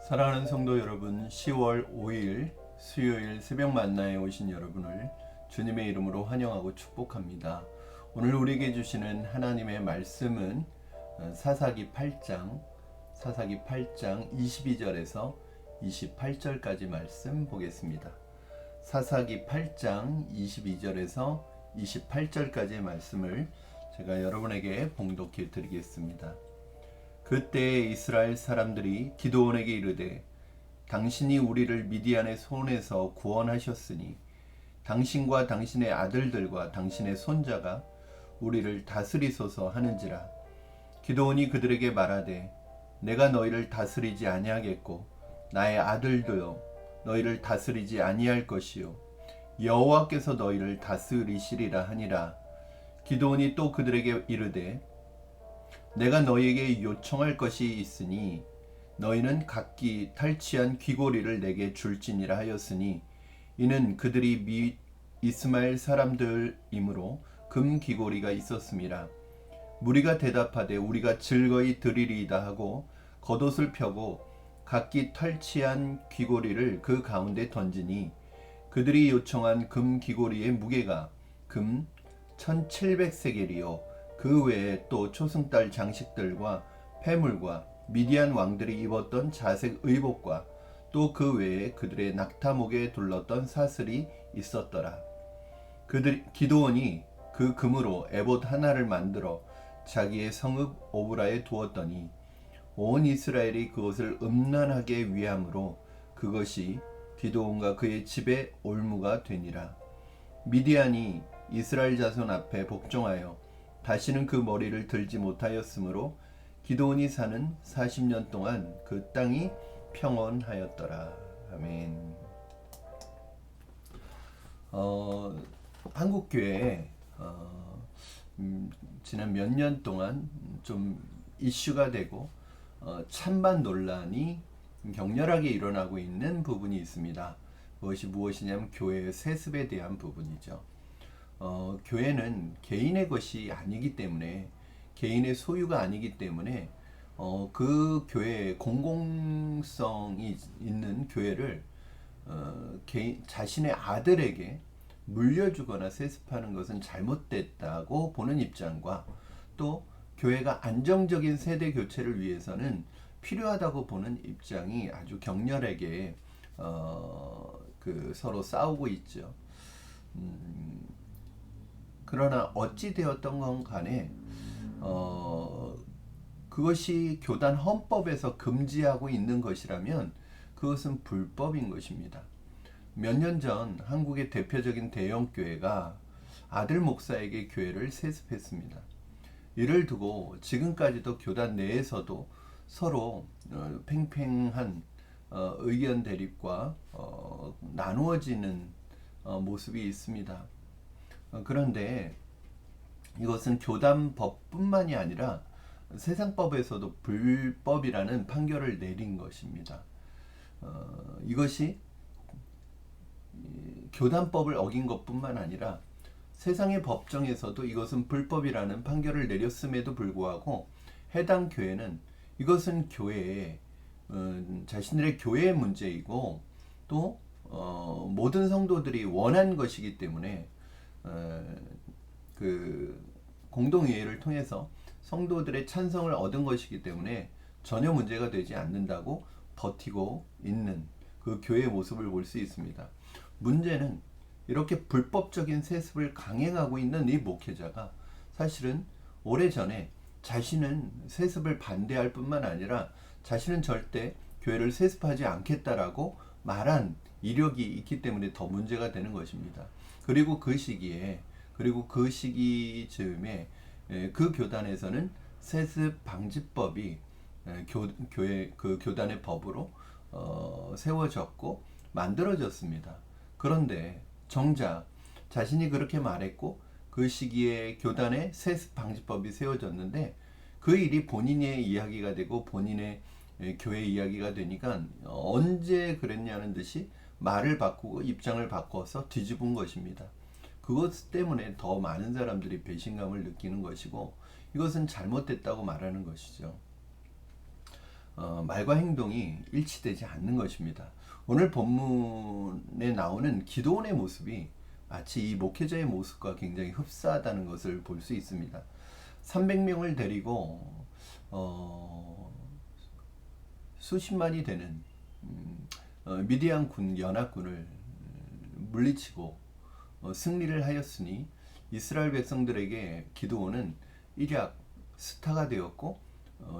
사랑하는 성도 여러분, 10월 5일 수요일 새벽 만나에 오신 여러분을 주님의 이름으로 환영하고 축복합니다. 오늘 우리에게 주시는 하나님의 말씀은 사사기 8장 22절에서 28절까지 말씀 보겠습니다. 사사기 8장 22절에서 28절까지의 말씀을 제가 여러분에게 봉독해 드리겠습니다. 그때 이스라엘 사람들이 기드온에게 이르되 당신이 우리를 미디안의 손에서 구원하셨으니 당신과 당신의 아들들과 당신의 손자가 우리를 다스리소서 하는지라. 기드온이 그들에게 말하되 내가 너희를 다스리지 아니하겠고 나의 아들도요 너희를 다스리지 아니할 것이요 여호와께서 너희를 다스리시리라 하니라. 기드온이 또 그들에게 이르되 내가 너희에게 요청할 것이 있으니 너희는 각기 탈취한 귀고리를 내게 줄지니라 하였으니 이는 그들이 이스마엘 사람들이므로 금 귀고리가 있었음이라. 무리가 대답하되 우리가 즐거이 드리리이다 하고 겉옷을 펴고 각기 탈취한 귀고리를 그 가운데 던지니 그들이 요청한 금 귀고리의 무게가 금 1700세겔이요 그 외에 또 초승달 장식들과 폐물과 미디안 왕들이 입었던 자색 의복과 또 그 외에 그들의 낙타목에 둘렀던 사슬이 있었더라. 기드온이 그 금으로 에봇 하나를 만들어 자기의 성읍 오브라에 두었더니 온 이스라엘이 그것을 음란하게 위함으로 그것이 기드온과 그의 집의 올무가 되니라. 미디안이 이스라엘 자손 앞에 복종하여 다시는 그 머리를 들지 못하였으므로 기드온이 사는 40년 동안 그 땅이 평온하였더라. 아멘. 한국교회에 지난 몇 년 동안 좀 이슈가 되고 찬반 논란이 격렬하게 일어나고 있는 부분이 있습니다. 그것이 무엇이냐면 교회의 세습에 대한 부분이죠. 교회는 개인의 것이 아니기 때문에 개인의 소유가 아니기 때문에 그 교회의 공공성이 있는 교회를 자신의 아들에게 물려주거나 세습하는 것은 잘못됐다고 보는 입장과 또 교회가 안정적인 세대 교체를 위해서는 필요하다고 보는 입장이 아주 격렬하게 서로 싸우고 있죠. 그러나 어찌 되었던 건 간에 그것이 교단 헌법에서 금지하고 있는 것이라면 그것은 불법인 것입니다. 몇 년 전 한국의 대표적인 대형교회가 아들 목사에게 교회를 세습했습니다. 이를 두고 지금까지도 교단 내에서도 서로 팽팽한 의견 대립과 나누어지는 모습이 있습니다. 그런데 이것은 교단법뿐만이 아니라 세상법에서도 불법이라는 판결을 내린 것입니다. 이것이 교단법을 어긴 것뿐만 아니라 세상의 법정에서도 이것은 불법이라는 판결을 내렸음에도 불구하고 해당 교회는 이것은 자신들의 교회의 문제이고 또 모든 성도들이 원한 것이기 때문에 공동의회를 통해서 성도들의 찬성을 얻은 것이기 때문에 전혀 문제가 되지 않는다고 버티고 있는 그 교회의 모습을 볼 수 있습니다. 문제는 이렇게 불법적인 세습을 강행하고 있는 이 목회자가 사실은 오래전에 자신은 세습을 반대할 뿐만 아니라 자신은 절대 교회를 세습하지 않겠다라고 말한 이력이 있기 때문에 더 문제가 되는 것입니다. 그리고 그 시기쯤에 그 교단에서는 세습 방지법이 교회 그 교단의 법으로 세워졌고 만들어졌습니다. 그런데 정작 자신이 그렇게 말했고 그 시기에 교단의 세습 방지법이 세워졌는데 그 일이 본인의 이야기가 되고 본인의 교회 이야기가 되니까 언제 그랬냐는 듯이 말을 바꾸고 입장을 바꿔서 뒤집은 것입니다. 그것 때문에 더 많은 사람들이 배신감을 느끼는 것이고 이것은 잘못됐다고 말하는 것이죠. 말과 행동이 일치되지 않는 것입니다. 오늘 본문에 나오는 기도원의 모습이 마치 이 목회자의 모습과 굉장히 흡사하다는 것을 볼 수 있습니다. 300명을 데리고 수십만이 되는 미디안 군 연합군을 물리치고 승리를 하였으니 이스라엘 백성들에게 기드온은 일약 스타가 되었고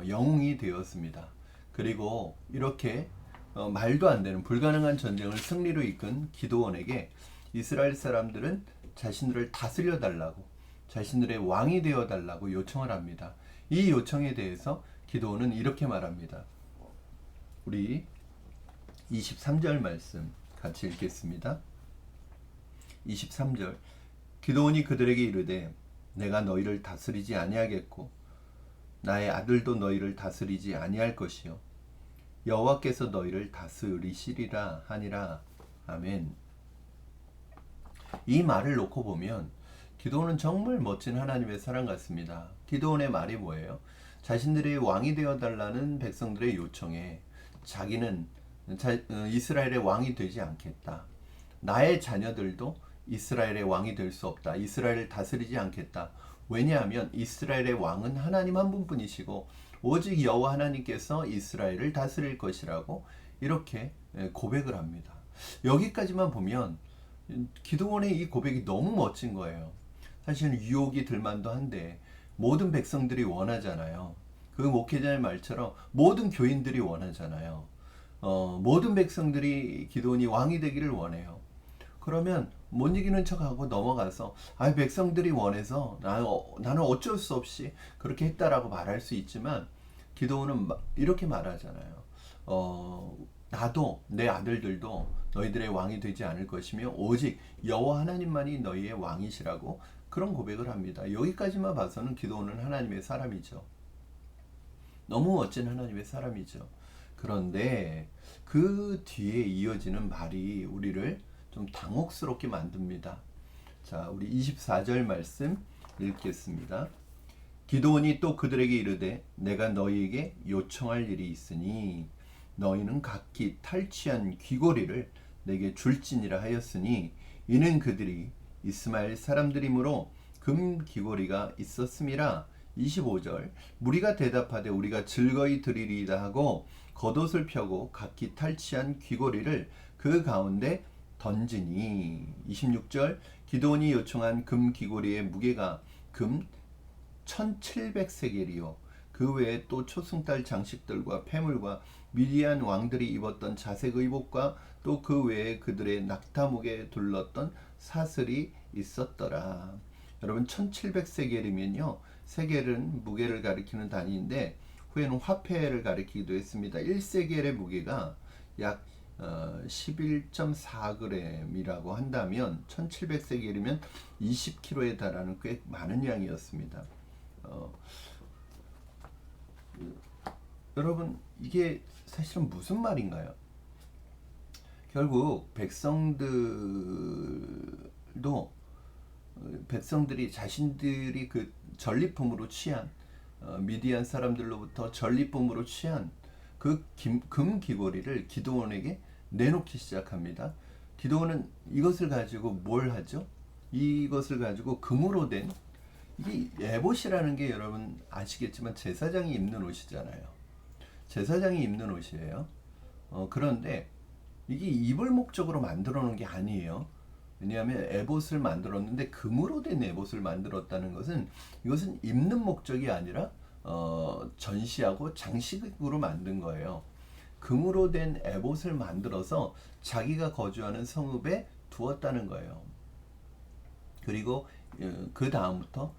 영웅이 되었습니다. 그리고 이렇게 말도 안 되는 불가능한 전쟁을 승리로 이끈 기드온에게 이스라엘 사람들은 자신들을 다스려 달라고, 자신들의 왕이 되어 달라고 요청을 합니다. 이 요청에 대해서 기드온은 이렇게 말합니다. 우리 23절 말씀 같이 읽겠습니다. 23절 기드온이 그들에게 이르되 내가 너희를 다스리지 아니하겠고 나의 아들도 너희를 다스리지 아니할 것이요 여호와께서 너희를 다스리시리라 하니라. 아멘. 이 말을 놓고 보면 기드온은 정말 멋진 하나님의 사람 같습니다. 기드온의 말이 뭐예요? 자신들의 왕이 되어달라는 백성들의 요청에 자기는 이스라엘의 왕이 되지 않겠다. 나의 자녀들도 이스라엘의 왕이 될 수 없다. 이스라엘을 다스리지 않겠다. 왜냐하면 이스라엘의 왕은 하나님 한 분뿐이시고 오직 여호와 하나님께서 이스라엘을 다스릴 것이라고 이렇게 고백을 합니다. 여기까지만 보면 기드온의 이 고백이 너무 멋진 거예요. 사실은 유혹이 들만도 한데 모든 백성들이 원하잖아요. 그 목회자의 말처럼 모든 교인들이 원하잖아요. 모든 백성들이 기드온이 왕이 되기를 원해요. 그러면 못 이기는 척하고 넘어가서 백성들이 원해서 나는 어쩔 수 없이 그렇게 했다라고 말할 수 있지만 기드온은 이렇게 말하잖아요. 나도 내 아들들도 너희들의 왕이 되지 않을 것이며 오직 여호와 하나님만이 너희의 왕이시라고 그런 고백을 합니다. 여기까지만 봐서는 기드온은 하나님의 사람이죠. 너무 멋진 하나님의 사람이죠. 그런데 그 뒤에 이어지는 말이 우리를 좀 당혹스럽게 만듭니다. 자, 우리 24절 말씀 읽겠습니다. 기드온이 또 그들에게 이르되 내가 너희에게 요청할 일이 있으니 너희는 각기 탈취한 귀고리를 내게 줄지니라 하였으니 이는 그들이 이스마엘 사람들이므로 금 귀고리가 있었음이라. 25절 무리가 대답하되 우리가 즐거이 드리리이다 하고 겉옷을 펴고 각기 탈취한 귀고리를 그 가운데 던지니. 26절 기드온이 요청한 금 귀고리의 무게가 금 1700세겔이요 그 외에 또 초승달 장식들과 폐물과 미디안 왕들이 입었던 자색 의복과 또 그 외에 그들의 낙타목에 둘렀던 사슬이 있었더라. 여러분 1700세겔이면요 세겔은 무게를 가리키는 단위인데 후에는 화폐를 가리키기도 했습니다. 1세겔의 무게가 약 11.4g이라고 한다면 1700세겔이면 20kg에 달하는 꽤 많은 양이었습니다. 여러분 이게 사실은 무슨 말인가요? 결국 백성들이 자신들이 그 전리품으로 취한 미디안 사람들로부터 전리품으로 취한 그 금 귀고리를 기드온에게 내놓기 시작합니다. 기드온은 이것을 가지고 뭘 하죠? 이것을 가지고 금으로 된 이 에봇이라는 게 여러분 아시겠지만 제사장이 입는 옷이잖아요. 제사장이 입는 옷이에요. 그런데 이게 입을 목적으로 만들어 놓은 게 아니에요. 왜냐하면 에봇을 만들었는데 금으로 된 에봇을 만들었다는 것은 이것은 입는 목적이 아니라 전시하고 장식으로 만든 거예요. 금으로 된 에봇을 만들어서 자기가 거주하는 성읍에 두었다는 거예요. 그리고 그 다음부터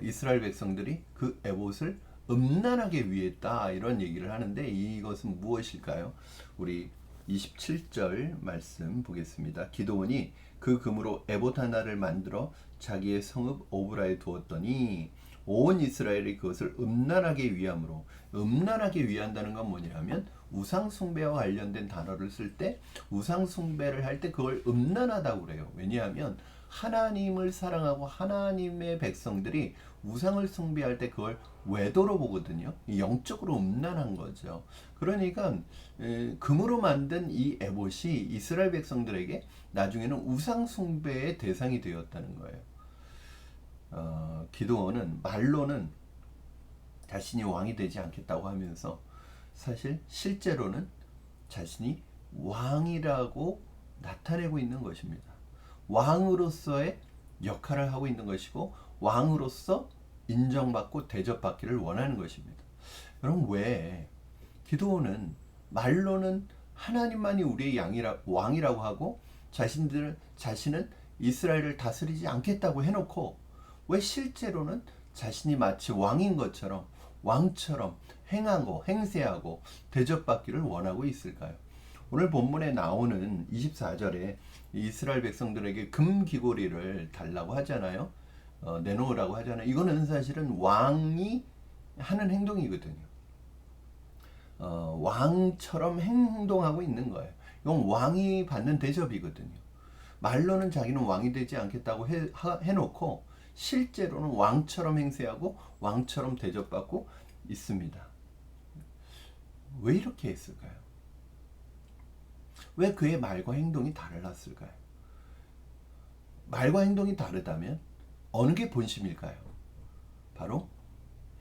이스라엘 백성들이 그 에봇을 음란하게 위했다 이런 얘기를 하는데 이것은 무엇일까요? 우리 27절 말씀 보겠습니다. 기드온이 그 금으로 에봇 하나를 만들어 자기의 성읍 오브라에 두었더니 온 이스라엘이 그것을 음란하게 위함으로, 음란하게 위한다는 건 뭐냐면 우상 숭배와 관련된 단어를 쓸 때 우상 숭배를 할 때 그걸 음란하다고 그래요. 왜냐하면 하나님을 사랑하고 하나님의 백성들이 우상을 숭배할 때 그걸 외도로 보거든요. 영적으로 음란한 거죠. 그러니까 금으로 만든 이 에봇이 이스라엘 백성들에게 나중에는 우상 숭배의 대상이 되었다는 거예요. 기드온은 말로는 자신이 왕이 되지 않겠다고 하면서 사실 실제로는 자신이 왕이라고 나타내고 있는 것입니다. 왕으로서의 역할을 하고 있는 것이고 왕으로서 인정받고 대접받기를 원하는 것입니다. 여러분, 왜 기드온은 말로는 하나님만이 우리의 왕이라고 하고 자신은 이스라엘을 다스리지 않겠다고 해놓고 왜 실제로는 자신이 마치 왕인 것처럼 왕처럼 행하고 행세하고 대접받기를 원하고 있을까요? 오늘 본문에 나오는 24절에 이스라엘 백성들에게 금 귀고리를 달라고 하잖아요. 내놓으라고 하잖아요. 이거는 사실은 왕이 하는 행동이거든요. 왕처럼 행동하고 있는 거예요. 이건 왕이 받는 대접이거든요. 말로는 자기는 왕이 되지 않겠다고 해놓고 실제로는 왕처럼 행세하고 왕처럼 대접받고 있습니다. 왜 이렇게 했을까요? 왜 그의 말과 행동이 달랐을까요? 말과 행동이 다르다면 어느 게 본심일까요? 바로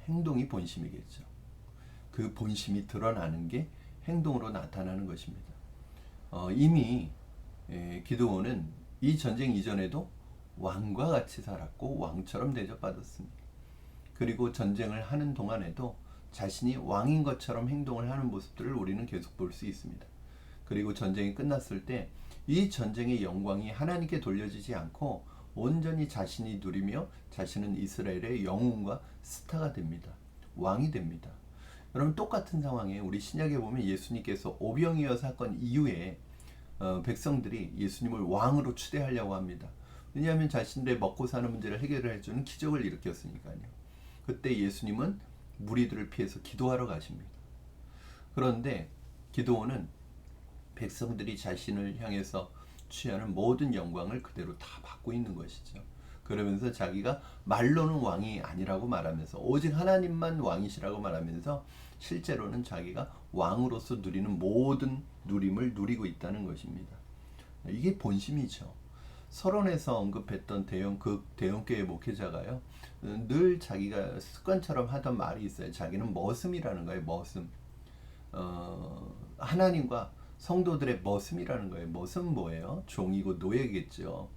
행동이 본심이겠죠. 그 본심이 드러나는 게 행동으로 나타나는 것입니다. 이미 기드온은 이 전쟁 이전에도 왕과 같이 살았고 왕처럼 대접받았습니다. 그리고 전쟁을 하는 동안에도 자신이 왕인 것처럼 행동을 하는 모습들을 우리는 계속 볼 수 있습니다. 그리고 전쟁이 끝났을 때 이 전쟁의 영광이 하나님께 돌려지지 않고 온전히 자신이 누리며 자신은 이스라엘의 영웅과 스타가 됩니다. 왕이 됩니다. 여러분, 똑같은 상황에 우리 신약에 보면 예수님께서 오병이어 사건 이후에 백성들이 예수님을 왕으로 추대하려고 합니다. 왜냐하면 자신들의 먹고 사는 문제를 해결을 해주는 기적을 일으켰으니까요. 그때 예수님은 무리들을 피해서 기도하러 가십니다. 그런데 기드온은 백성들이 자신을 향해서 취하는 모든 영광을 그대로 다 받고 있는 것이죠. 그러면서 자기가 말로는 왕이 아니라고 말하면서 오직 하나님만 왕이시라고 말하면서 실제로는 자기가 왕으로서 누리는 모든 누림을 누리고 있다는 것입니다. 이게 본심이죠. 서론에서 언급했던 대형교회 목회자가요, 늘 자기가 습관처럼 하던 말이 있어요. 자기는 머슴이라는 거예요. 머슴. 하나님과 성도들의 머슴이라는 거예요. 머슴 뭐예요? 종이고 노예겠죠.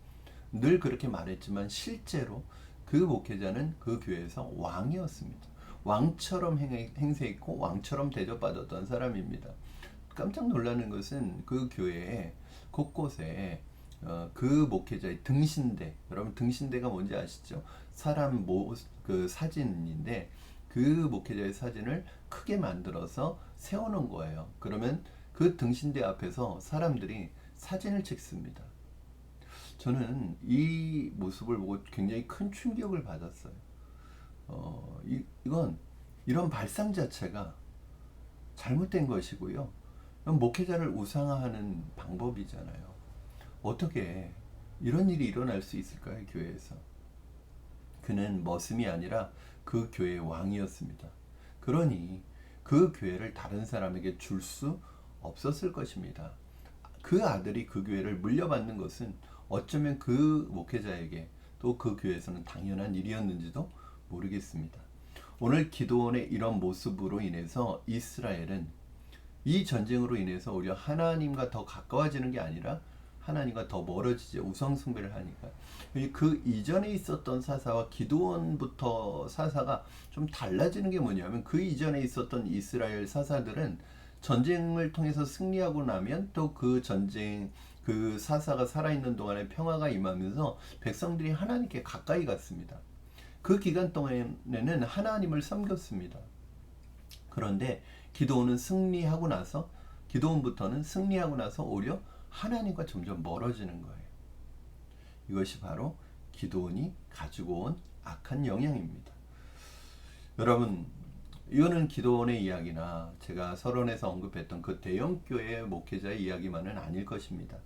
늘 그렇게 말했지만 실제로 그 목회자는 그 교회에서 왕이었습니다. 왕처럼 행세했고 왕처럼 대접받았던 사람입니다. 깜짝 놀라는 것은 그 교회에 곳곳에 그 목회자의 등신대, 여러분 등신대가 뭔지 아시죠? 사람 그 사진인데 그 목회자의 사진을 크게 만들어서 세워놓은 거예요. 그러면 그 등신대 앞에서 사람들이 사진을 찍습니다. 저는 이 모습을 보고 굉장히 큰 충격을 받았어요. 이건 이런 발상 자체가 잘못된 것이고요. 목회자를 우상화하는 방법이잖아요. 어떻게 이런 일이 일어날 수 있을까요, 교회에서? 그는 머슴이 아니라 그 교회의 왕이었습니다. 그러니 그 교회를 다른 사람에게 줄 수 없었을 것입니다. 그 아들이 그 교회를 물려받는 것은 어쩌면 그 목회자에게 또 그 교회에서는 당연한 일이었는지도 모르겠습니다. 오늘 기드온의 이런 모습으로 인해서 이스라엘은 이 전쟁으로 인해서 오히려 하나님과 더 가까워지는 게 아니라 하나님과 더 멀어지죠. 우상 숭배를 하니까. 그 이전에 있었던 사사와 기드온부터 사사가 좀 달라지는 게 뭐냐면 그 이전에 있었던 이스라엘 사사들은 전쟁을 통해서 승리하고 나면 또 그 전쟁 그 사사가 살아있는 동안에 평화가 임하면서 백성들이 하나님께 가까이 갔습니다. 그 기간 동안에는 하나님을 섬겼습니다. 그런데 기드온부터는 승리하고 나서 오히려 하나님과 점점 멀어지는 거예요. 이것이 바로 기드온이 가지고 온 악한 영향입니다. 여러분, 이거는 기도원의 이야기나 제가 서론에서 언급했던 그 대형교회 목회자의 이야기만은 아닐 것입니다.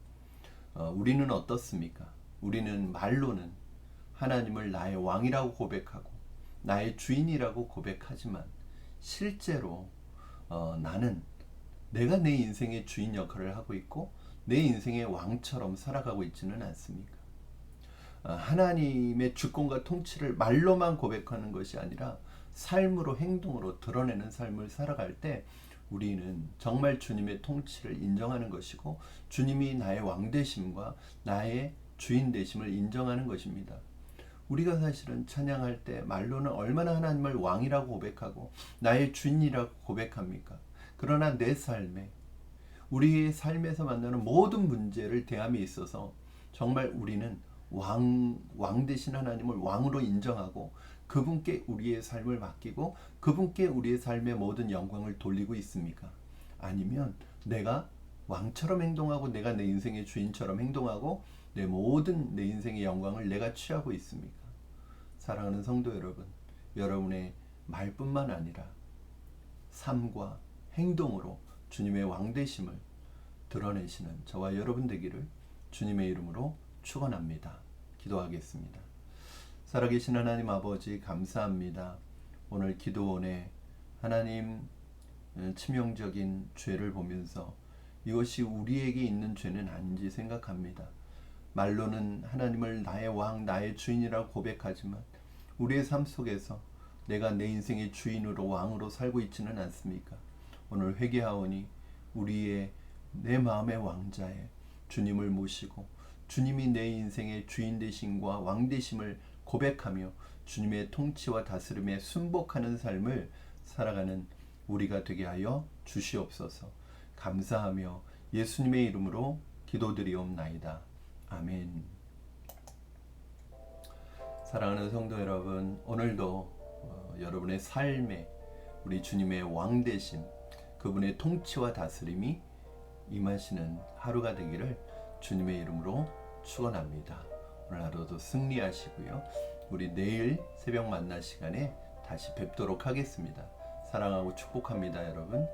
우리는 어떻습니까? 우리는 말로는 하나님을 나의 왕이라고 고백하고 나의 주인이라고 고백하지만 실제로 나는 내가 내 인생의 주인 역할을 하고 있고 내 인생의 왕처럼 살아가고 있지는 않습니까? 하나님의 주권과 통치를 말로만 고백하는 것이 아니라 삶으로 행동으로 드러내는 삶을 살아갈 때 우리는 정말 주님의 통치를 인정하는 것이고 주님이 나의 왕 되심과 나의 주인 되심을 인정하는 것입니다. 우리가 사실은 찬양할 때 말로는 얼마나 하나님을 왕이라고 고백하고 나의 주인이라고 고백합니까? 그러나 내 삶에 우리의 삶에서 만나는 모든 문제를 대함에 있어서 정말 우리는 왕 되신 하나님을 왕으로 인정하고 그분께 우리의 삶을 맡기고 그분께 우리의 삶의 모든 영광을 돌리고 있습니까? 아니면 내가 왕처럼 행동하고 내가 내 인생의 주인처럼 행동하고 내 모든 내 인생의 영광을 내가 취하고 있습니까? 사랑하는 성도 여러분, 여러분의 말뿐만 아니라 삶과 행동으로 주님의 왕되심을 드러내시는 저와 여러분 되기를 주님의 이름으로 축원합니다. 기도하겠습니다. 살아계신 하나님 아버지 감사합니다. 오늘 기도원에 하나님 치명적인 죄를 보면서 이것이 우리에게 있는 죄는 아닌지 생각합니다. 말로는 하나님을 나의 왕, 나의 주인이라고 고백하지만 우리의 삶 속에서 내가 내 인생의 주인으로 왕으로 살고 있지는 않습니까? 오늘 회개하오니 우리의 내 마음의 왕자에 주님을 모시고 주님이 내 인생의 주인 되심과 왕 되심을 고백하며 주님의 통치와 다스림에 순복하는 삶을 살아가는 우리가 되게 하여 주시옵소서. 감사하며 예수님의 이름으로 기도드리옵나이다. 아멘. 사랑하는 성도 여러분, 오늘도 여러분의 삶에 우리 주님의 왕 되심, 그분의 통치와 다스림이 임하시는 하루가 되기를 주님의 이름으로 축원합니다. 오늘 하루도 승리하시고요. 우리 내일 새벽 만나 시간에 다시 뵙도록 하겠습니다. 사랑하고 축복합니다, 여러분.